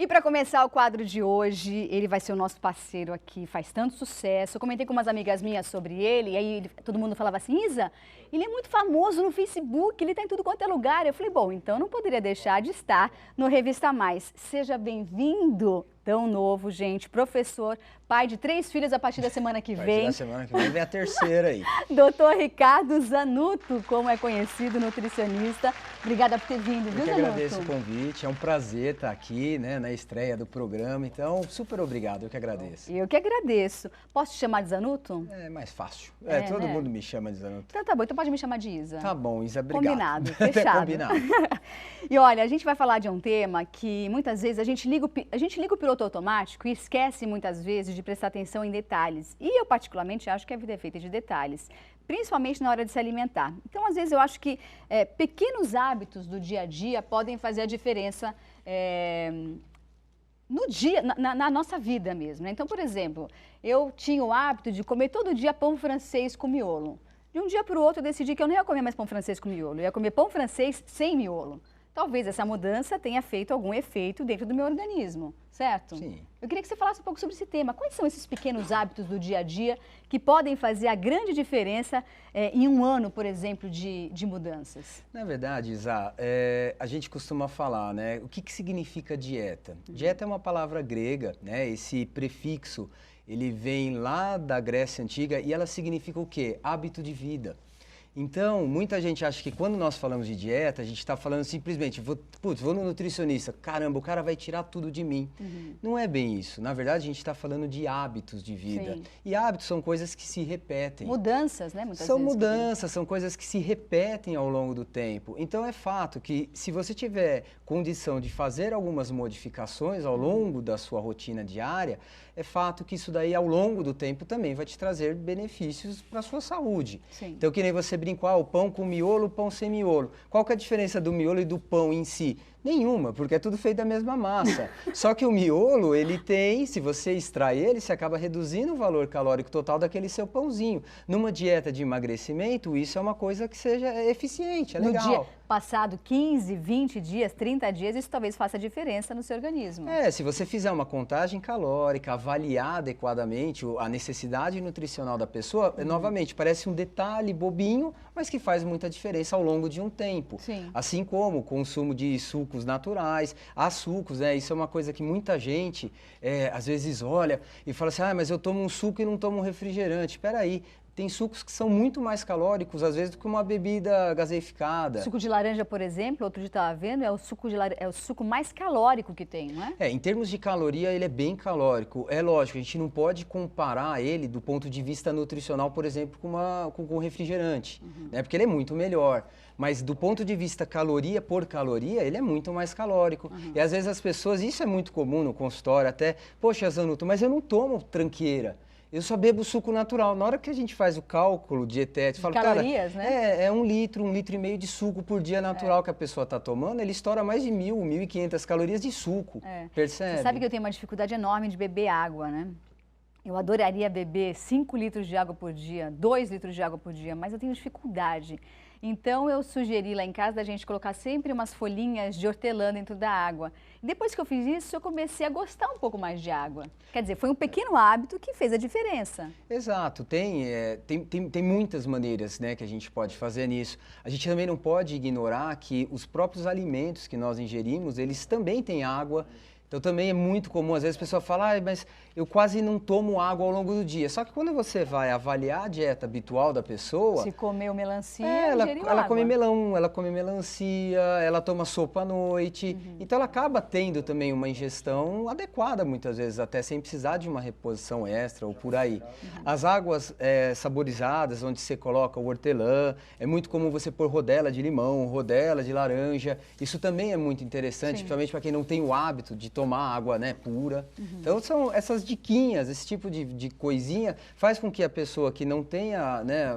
para começar o quadro de hoje, ele vai ser o nosso parceiro aqui, faz tanto sucesso. Eu comentei com umas amigas minhas sobre ele, e aí todo mundo falava assim, Isa, ele é muito famoso no Facebook, ele está em tudo quanto é lugar. Eu falei, bom, então não poderia deixar de estar no Revista Mais. Seja bem-vindo, tão novo, gente, professor, pai de 3 filhos a partir da semana que vem. Da semana que vem a terceira aí. Doutor Ricardo Zanutto, como é conhecido, nutricionista. Obrigada por ter vindo, viu, Eu que Zanutto? agradeço o convite, é um prazer estar aqui, né, na estreia do programa, então super obrigado, eu que agradeço. Eu que agradeço. Posso te chamar de Zanutto? É mais fácil, todo né? mundo me chama de Zanutto. Então tá bom, então pode me chamar de Isa. Tá bom, Isa, obrigado. Combinado, fechado. Combinado. E olha, a gente vai falar de um tema que muitas vezes a gente liga o piloto automático e esquece muitas vezes de prestar atenção em detalhes. E eu particularmente acho que a vida é feita de detalhes, principalmente na hora de se alimentar. Então, às vezes eu acho que pequenos hábitos do dia a dia podem fazer a diferença no dia, na nossa vida mesmo, né? Então, por exemplo, eu tinha o hábito de comer todo dia pão francês com miolo. De um dia para o outro eu decidi que eu não ia comer mais pão francês com miolo, eu ia comer pão francês sem miolo. Talvez essa mudança tenha feito algum efeito dentro do meu organismo, certo? Sim. Eu queria que você falasse um pouco sobre esse tema. Quais são esses pequenos hábitos do dia a dia que podem fazer a grande diferença em um ano, por exemplo, de mudanças? Na verdade, Isa, a gente costuma falar, né, o que significa dieta? Dieta é uma palavra grega, né, esse prefixo, ele vem lá da Grécia Antiga e ela significa o quê? Hábito de vida. Então, muita gente acha que quando nós falamos de dieta, a gente está falando simplesmente, vou no nutricionista, caramba, o cara vai tirar tudo de mim. Não é bem isso. Na verdade, a gente está falando de hábitos de vida. Sim. E hábitos são coisas que se repetem. Mudanças, né? Muitas São vezes. mudanças, são coisas que se repetem ao longo do tempo. Então, é fato que se você tiver condição de fazer algumas modificações ao longo da sua rotina diária, é fato que isso daí, ao longo do tempo, também vai te trazer benefícios para a sua saúde. Sim. Então, que nem você brincou, o pão com miolo, o pão sem miolo. Qual que é a diferença do miolo e do pão em si? Nenhuma, porque é tudo feito da mesma massa. Só que o miolo, ele tem, se você extrai ele, você acaba reduzindo o valor calórico total daquele seu pãozinho. Numa dieta de emagrecimento, isso é uma coisa que seja eficiente, é legal. No dia passado 15, 20 dias, 30 dias, isso talvez faça diferença no seu organismo. Se você fizer uma contagem calórica, avaliar adequadamente a necessidade nutricional da pessoa, novamente, parece um detalhe bobinho, mas que faz muita diferença ao longo de um tempo. Sim. Assim como o consumo de sucos naturais, há sucos, né? Isso é uma coisa que muita gente, às vezes, olha e fala assim, mas eu tomo um suco e não tomo um refrigerante. Espera aí. Tem sucos que são muito mais calóricos, às vezes, do que uma bebida gaseificada. Suco de laranja, por exemplo, outro dia estava vendo, é o suco mais calórico que tem, não é? Em termos de caloria, ele é bem calórico. É lógico, a gente não pode comparar ele do ponto de vista nutricional, por exemplo, com um refrigerante, né? Porque ele é muito melhor. Mas do ponto de vista caloria por caloria, ele é muito mais calórico. E às vezes as pessoas, isso é muito comum no consultório, até, poxa, Zanutto, mas eu não tomo tranqueira. Eu só bebo suco natural. Na hora que a gente faz o cálculo dietético, falo, calorias, cara, né? é 1 litro, 1,5 litro de suco por dia natural que a pessoa está tomando, ele estoura mais de 1.000, 1.500 calorias de suco. Percebe? Você sabe que eu tenho uma dificuldade enorme de beber água, né? Eu adoraria beber 5 litros de água por dia, 2 litros de água por dia, mas eu tenho dificuldade. Então, eu sugeri lá em casa da gente colocar sempre umas folhinhas de hortelã dentro da água. E depois que eu fiz isso, eu comecei a gostar um pouco mais de água. Quer dizer, foi um pequeno hábito que fez a diferença. Exato. Tem muitas maneiras, né, que a gente pode fazer nisso. A gente também não pode ignorar que os próprios alimentos que nós ingerimos, eles também têm água. Então também é muito comum, às vezes a pessoa fala, mas eu quase não tomo água ao longo do dia. Só que quando você vai avaliar a dieta habitual da pessoa... Se comeu melancia, ela come melão, ela come melancia, ela toma sopa à noite. Então ela acaba tendo também uma ingestão adequada, muitas vezes, até sem precisar de uma reposição extra ou por aí. As águas saborizadas, onde você coloca o hortelã, é muito comum você pôr rodela de limão, rodela de laranja. Isso também é muito interessante, principalmente para quem não tem o hábito de tomar água, né, pura. Então são essas diquinhas, esse tipo de coisinha faz com que a pessoa que não tenha, né,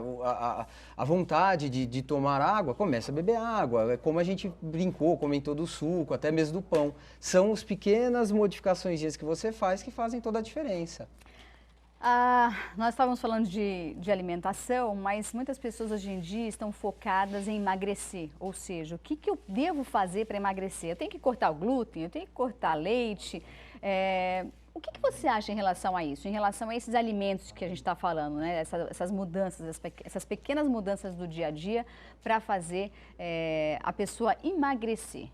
a vontade de tomar água, comece a beber água. É como a gente brincou, comentou do suco, até mesmo do pão. São as pequenas modificações que você faz que fazem toda a diferença. Nós estávamos falando de alimentação, mas muitas pessoas hoje em dia estão focadas em emagrecer. Ou seja, o que eu devo fazer para emagrecer? Eu tenho que cortar o glúten, eu tenho que cortar leite. O que você acha em relação a isso? Em relação a esses alimentos que a gente está falando, né? Essas mudanças, essas pequenas mudanças do dia a dia para fazer a pessoa emagrecer.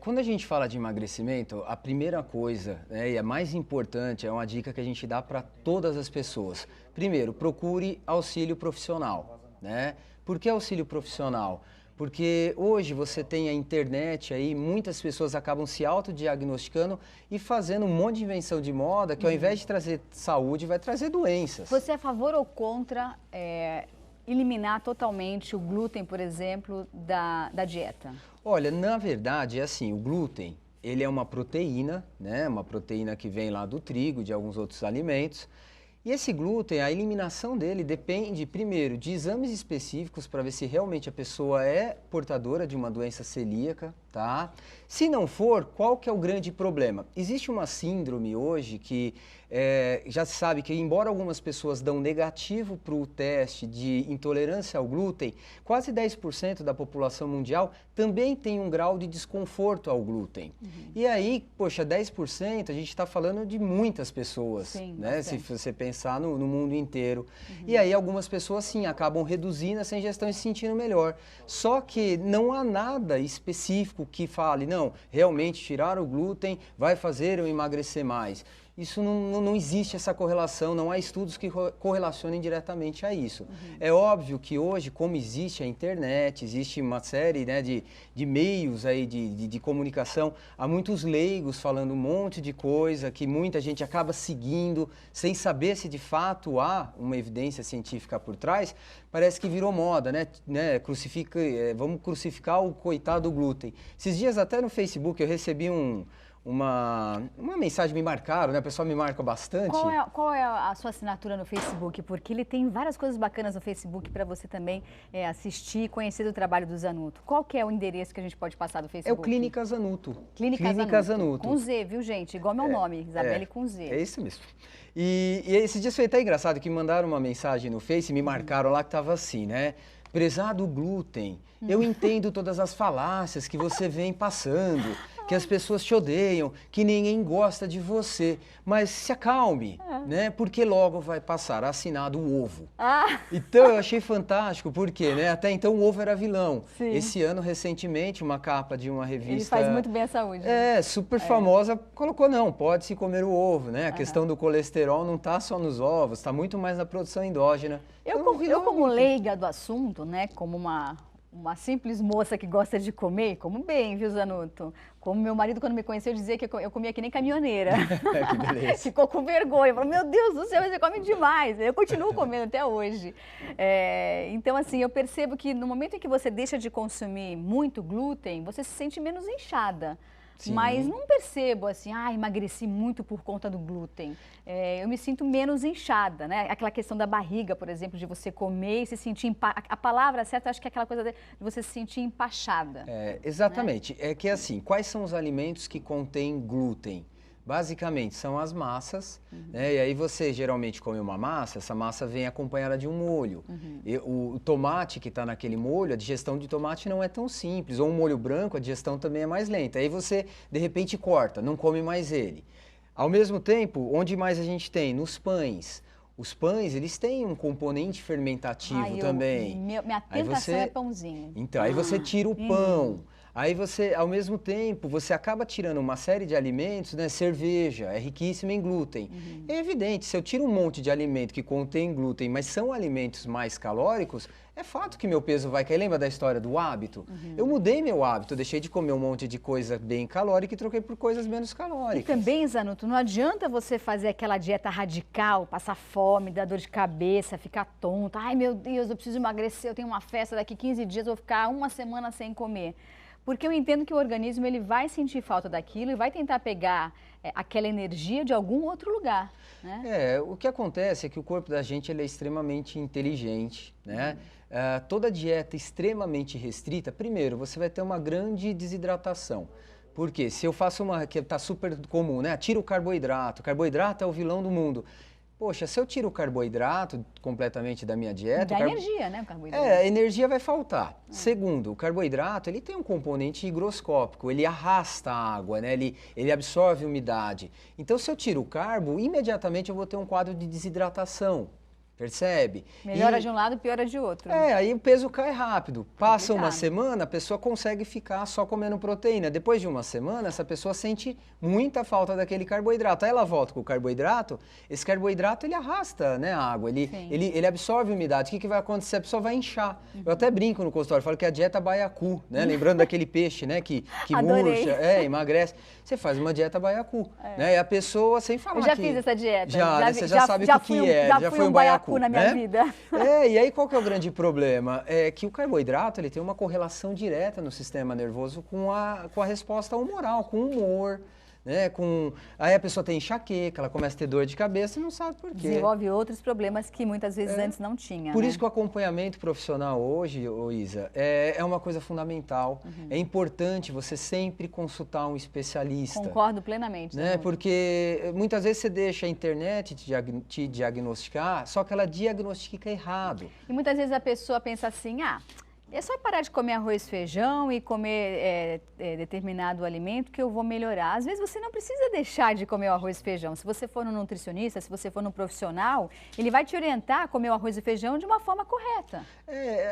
Quando a gente fala de emagrecimento, a primeira coisa, né, e a mais importante, é uma dica que a gente dá para todas as pessoas. Primeiro, procure auxílio profissional, né? Por que auxílio profissional? Porque hoje você tem a internet aí, muitas pessoas acabam se autodiagnosticando e fazendo um monte de invenção de moda que ao invés de trazer saúde, vai trazer doenças. Você é a favor ou contra eliminar totalmente o glúten, por exemplo, da dieta? Olha, na verdade, é assim, o glúten, ele é uma proteína, né? Uma proteína que vem lá do trigo, de alguns outros alimentos. E esse glúten, a eliminação dele depende, primeiro, de exames específicos para ver se realmente a pessoa é portadora de uma doença celíaca, tá? Se não for, qual que é o grande problema? Existe uma síndrome hoje que já se sabe que, embora algumas pessoas dão negativo para o teste de intolerância ao glúten, quase 10% da população mundial também tem um grau de desconforto ao glúten. E aí, poxa, 10% a gente está falando de muitas pessoas, sim, né? Se você pensar no mundo inteiro. E aí algumas pessoas, sim, acabam reduzindo essa ingestão e se sentindo melhor. Só que não há nada específico que fale, não, realmente tirar o glúten vai fazer eu emagrecer mais. Isso não existe essa correlação, não há estudos que correlacionem diretamente a isso. É óbvio que hoje, como existe a internet, existe uma série, né, de meios aí de comunicação, há muitos leigos falando um monte de coisa que muita gente acaba seguindo sem saber se de fato há uma evidência científica por trás. Parece que virou moda, né? Vamos crucificar o coitado do glúten. Esses dias até no Facebook eu recebi uma mensagem, me marcaram, né? O pessoal me marca bastante. Qual é a sua assinatura no Facebook? Porque ele tem várias coisas bacanas no Facebook para você também assistir e conhecer o trabalho do Zanuto. Qual que é o endereço que a gente pode passar do Facebook? É o Clínica Zanuto. Clínica Zanuto. Com Z, viu, gente? Igual meu nome, Isabelle com Z. É isso mesmo. E esses dias foi até engraçado que mandaram uma mensagem no Face e me marcaram lá que estava assim, né? Prezado glúten, eu entendo todas as falácias que você vem passando, que as pessoas te odeiam, que ninguém gosta de você, mas se acalme, né? Porque logo vai passar assinado o ovo. Então eu achei fantástico, porque, né? Até então o ovo era vilão. Sim. Esse ano, recentemente, uma capa de uma revista... Ele faz muito bem à saúde. Super famosa, colocou, não, pode-se comer o ovo, né? A questão do colesterol não está só nos ovos, está muito mais na produção endógena. Eu como leiga do assunto, né? Como uma simples moça que gosta de comer, como bem, viu, Zanuto? Como meu marido, quando me conheceu, dizia que eu comia que nem caminhoneira. Que beleza. Ficou com vergonha. Falou, meu Deus do céu, você come demais. Eu continuo comendo até hoje. Então, assim, eu percebo que no momento em que você deixa de consumir muito glúten, você se sente menos inchada. Sim. Mas não percebo assim, emagreci muito por conta do glúten. Eu me sinto menos inchada, né? Aquela questão da barriga, por exemplo, de você comer e se sentir... A palavra certa, acho que é aquela coisa de você se sentir empachada. Exatamente. Né? É que assim, quais são os alimentos que contêm glúten? Basicamente, são as massas, né? E aí você geralmente come uma massa, essa massa vem acompanhada de um molho. E o tomate que está naquele molho, a digestão de tomate não é tão simples. Ou um molho branco, a digestão também é mais lenta. Aí você, de repente, corta, não come mais ele. Ao mesmo tempo, onde mais a gente tem? Nos pães. Os pães, eles têm um componente fermentativo também. Minha tentação é pãozinho. Então, aí você tira o pão. Aí você, ao mesmo tempo, você acaba tirando uma série de alimentos, né? Cerveja é riquíssima em glúten. É evidente, se eu tiro um monte de alimento que contém glúten, mas são alimentos mais calóricos, é fato que meu peso vai cair. Lembra da história do hábito? Eu mudei meu hábito, deixei de comer um monte de coisa bem calórica e troquei por coisas menos calóricas. E também, Zanuto, não adianta você fazer aquela dieta radical, passar fome, dar dor de cabeça, ficar tonta. Ai, meu Deus, eu preciso emagrecer, eu tenho uma festa daqui 15 dias, vou ficar uma semana sem comer. Porque eu entendo que o organismo ele vai sentir falta daquilo e vai tentar pegar aquela energia de algum outro lugar, né? O que acontece é que o corpo da gente ele é extremamente inteligente, né? Toda dieta extremamente restrita, primeiro, você vai ter uma grande desidratação. Porque se eu faço uma que está super comum, né? Tira o carboidrato é o vilão do mundo. Poxa, se eu tiro o carboidrato completamente da minha dieta... Dá energia, né, o carboidrato? A energia vai faltar. Segundo, o carboidrato, ele tem um componente higroscópico, ele arrasta a água, né? Ele absorve umidade. Então, se eu tiro o carbo, imediatamente eu vou ter um quadro de desidratação. Percebe? Melhora de um lado, piora de outro. Aí o peso cai rápido. Passa uma Complicado. semana, a pessoa consegue ficar só comendo proteína. Depois de uma semana, essa pessoa sente muita falta daquele carboidrato. Aí ela volta com o carboidrato, esse carboidrato ele arrasta, né, a água, ele absorve umidade. O que vai acontecer? A pessoa vai inchar. Eu até brinco no consultório, falo que é a dieta baiacu, né? Lembrando daquele peixe, né, que murcha, emagrece. Você faz uma dieta baiacu, né? E a pessoa, sem falar Eu já fiz essa dieta. você já sabe o que é, já foi um baiacu na minha vida. E aí qual que é o grande problema? É que o carboidrato ele tem uma correlação direta no sistema nervoso com a resposta humoral, com o humor, né? Aí a pessoa tem enxaqueca, ela começa a ter dor de cabeça e não sabe por quê. Desenvolve outros problemas que muitas vezes antes não tinha. Por isso que o acompanhamento profissional hoje, Isa, é uma coisa fundamental. É importante você sempre consultar um especialista. Concordo plenamente. Né? Porque muitas vezes você deixa a internet te diagnosticar, só que ela diagnostica errado. E muitas vezes a pessoa pensa assim, é só parar de comer arroz e feijão e comer determinado alimento que eu vou melhorar. Às vezes você não precisa deixar de comer o arroz e feijão. Se você for no nutricionista, se você for no profissional, ele vai te orientar a comer o arroz e feijão de uma forma correta.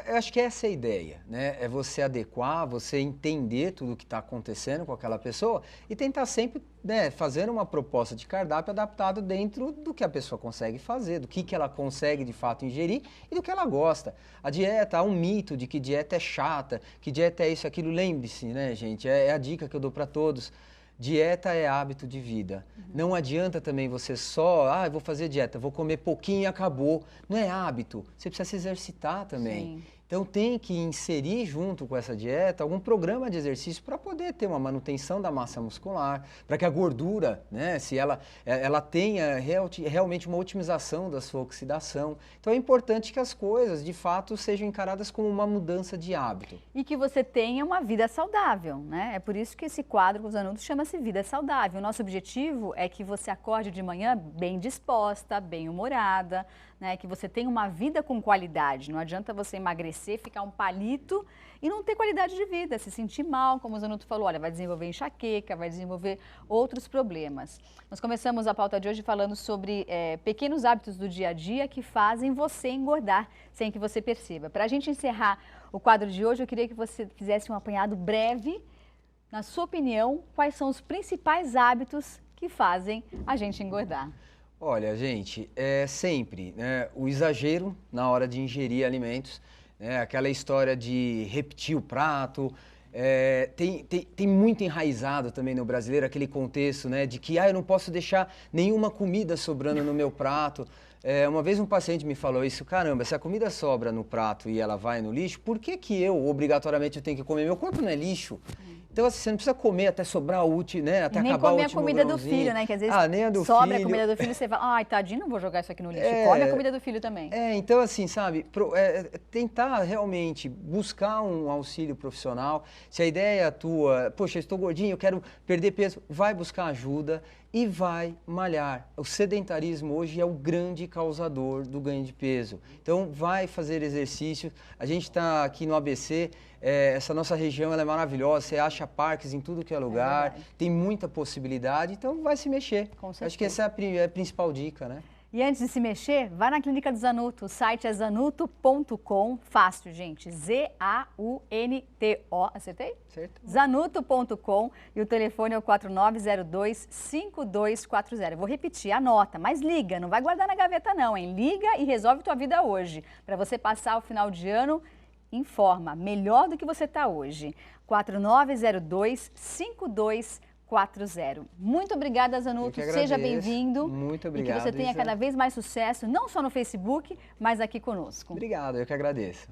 Eu acho que essa é a ideia, né? É você adequar, você entender tudo o que está acontecendo com aquela pessoa e tentar sempre, né, fazer uma proposta de cardápio adaptado dentro do que a pessoa consegue fazer, do que ela consegue de fato ingerir e do que ela gosta. A dieta, há um mito de que dieta é chata, que dieta é isso e aquilo. Lembre-se, né, gente? É a dica que eu dou para todos. Dieta é hábito de vida. Não adianta também você só, eu vou fazer dieta, vou comer pouquinho e acabou. Não é hábito. Você precisa se exercitar também. Sim. Então tem que inserir junto com essa dieta algum programa de exercício para poder ter uma manutenção da massa muscular, para que a gordura, né, se ela tenha realmente uma otimização da sua oxidação. Então é importante que as coisas, de fato, sejam encaradas como uma mudança de hábito. E que você tenha uma vida saudável, né? É por isso que esse quadro com os alunos chama-se Vida Saudável. O nosso objetivo é que você acorde de manhã bem disposta, bem humorada, né? Que você tenha uma vida com qualidade. Não adianta você emagrecer, ficar um palito e não ter qualidade de vida, se sentir mal, como o Zanuto falou, olha, vai desenvolver enxaqueca, vai desenvolver outros problemas. Nós começamos a pauta de hoje falando sobre pequenos hábitos do dia a dia que fazem você engordar sem que você perceba. Para a gente encerrar o quadro de hoje, eu queria que você fizesse um apanhado breve. Na sua opinião, quais são os principais hábitos que fazem a gente engordar? Olha, gente, sempre, né, o exagero na hora de ingerir alimentos, né, aquela história de repetir o prato, tem muito enraizado também no brasileiro aquele contexto, né, de que eu não posso deixar nenhuma comida sobrando no meu prato. Uma vez um paciente me falou isso, caramba, se a comida sobra no prato e ela vai no lixo, por que eu obrigatoriamente tenho que comer? Meu corpo não é lixo. Então, assim, você não precisa comer até sobrar o último, né? Até acabar o último grãozinho. Nem comer a comida do filho, né? Que às vezes nem a do sobra filho. a comida do filho e você fala, ai, tadinho, não vou jogar isso aqui no lixo. Come a comida do filho também. Então, assim, sabe, tentar realmente buscar um auxílio profissional. Se a ideia é tua, poxa, eu estou gordinho, eu quero perder peso, vai buscar ajuda e vai malhar. O sedentarismo hoje é o grande causador do ganho de peso. Então, vai fazer exercício. A gente está aqui no ABC, essa nossa região ela é maravilhosa, você acha parques em tudo que é lugar, tem muita possibilidade, então vai se mexer. Com certeza. Acho que essa é a principal dica, né? E antes de se mexer, vá na Clínica do Zanuto. O site é zanuto.com. Fácil, gente. Z-A-U-N-T-O. Acertei? Certo. Zanuto.com e o telefone é o 4902-5240. Vou repetir, anota, mas liga, não vai guardar na gaveta não, hein? Liga e resolve tua vida hoje. Para você passar o final de ano em forma, melhor do que você está hoje. 4902-5240. Muito obrigada, Zanuto. Seja bem-vindo. Muito obrigado. E que você tenha cada vez mais sucesso, não só no Facebook, mas aqui conosco. Obrigado, eu que agradeço.